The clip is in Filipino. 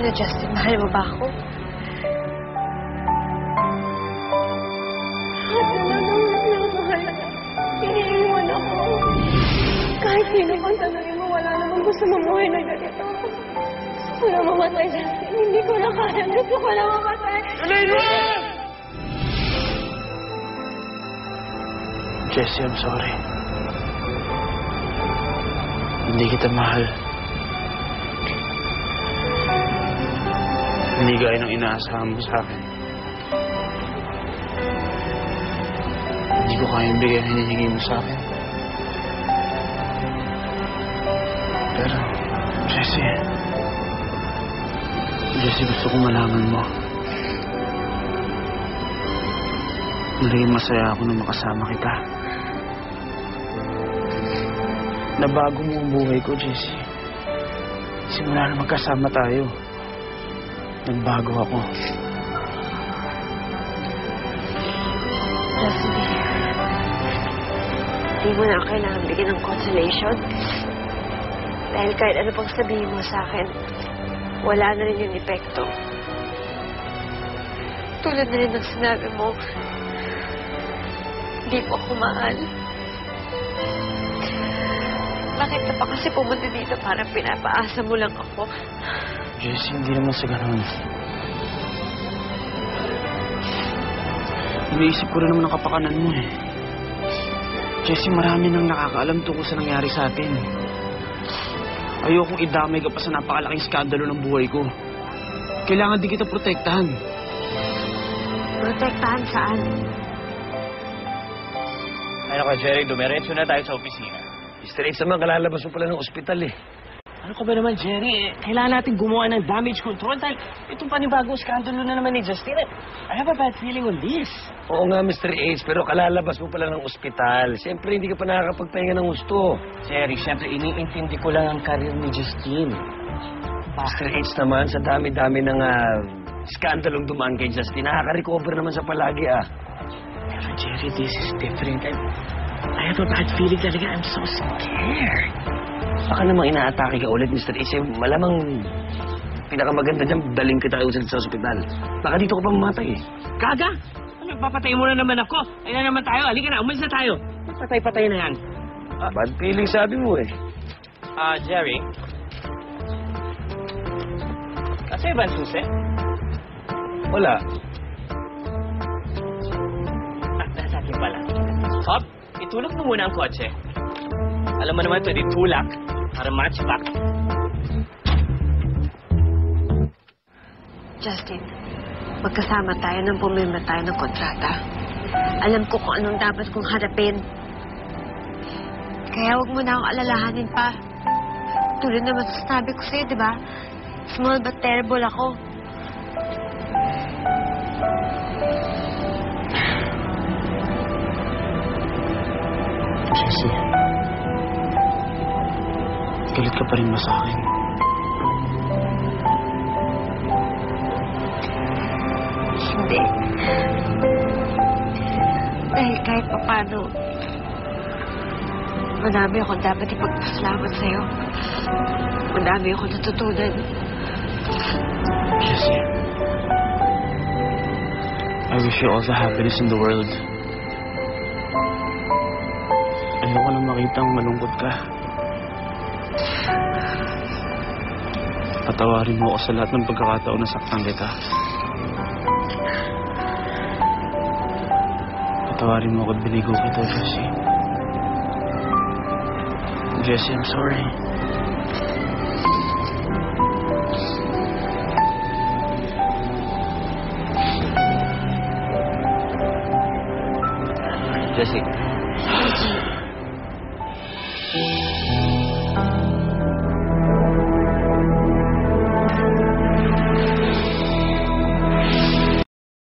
na, Justin. Mahal mo ba ako? Iniiwan ako. Kahit sino pang tanongin mo, wala namang gusto mamuhay na ganito. Gusto ko na mamatay, Justin. Hindi ko na kaya. Gusto ko na mamatay. Jessie, I'm sorry. Hindi kita mahal. Hindi gaya ng inaasahan mo sa akin. Hindi ko kayang bigay ang hinihingi mo sa akin. Pero, Jessie, gusto ko malaman mo. Naging masaya ako nung makasama kita. Nabago mo ang buhay ko, Jessie. Simula na magkasama tayo. Nagbago ako. Justin, hindi mo na kailangan bigyan ng consolation. Dahil kahit ano pang sabihin mo sa akin, wala na rin yung epekto. Tulad na rin ng sinabi mo, hindi mo ako mahal. Bakit ka pa kasi pumunta dito para pinapaasa mo lang ako? Jessie, hindi naman sa ganun. Iniisip ko rin naman ang kapakanan mo eh. Jessie, marami nang nakakaalam tungkol sa nangyari sa atin. Ayokong idamay ka pa sa napakalaking skandalo ng buhay ko. Kailangan din kita protektahan. Protektahan saan? Ano ka, Jerry? Dumiretso na tayo sa opisina. Mr. H naman, kalalabas mo pala ng ospital eh. Ano ka ba naman, Jerry? Kailangan natin gumawa ng damage control dahil itong panibagong skandalo na naman ni Justin. I have a bad feeling on this. Oo nga, Mr. H, pero kalalabas mo pala ng ospital. Siyempre, hindi ka pa nakakapagpahinga ng gusto. Jerry, siyempre, iniintindi ko lang ang karir ni Justin. Mr. H naman, sa dami-dami ng skandalong dumaan kay Justin, nakaka-recover naman sa palagi Pero Jerry, this is different. I have a bad feeling talaga. I'm so scared. Baka namang inaatake ka ulit, Mr. H. Malamang pinakamaganda dyan, daling kita ulit sa ospital. Baka dito ka pa mamatay eh. Kaga? Ano, papatay mo na naman ako. Ayun na naman tayo. Halika na, umalis na tayo. Patay-patay na yan. Bad feeling sabi mo eh. Jerry? Kasi ba ang susi? Wala. Nasa akin pala. Hop, itulak mo muna ang kotse. Alam mo naman ito, di tulak para match back. Justin, magkasama tayo nang pumirma tayo ng kontrata. Alam ko kung anong dapat kong harapin. Kaya huwag mo na akong alalahanin pa. Tulad naman sa sabi ko sa'yo, di ba? Small but terrible ako. Jessie, galit ka pa rin ba sa akin? Hindi. Dahil kahit papano, madami akong dapat ipagpasalamat sa'yo. Madami akong natutunan. Jessie, I wish you all the happiness in the world. Ayoko na makitang malungkot ka. Patawarin mo ako sa lahat ng pagkakataon na saktan kita. Patawarin mo ako at binigo kita, Jessie. Jessie, I'm sorry. Jessie. Reggie.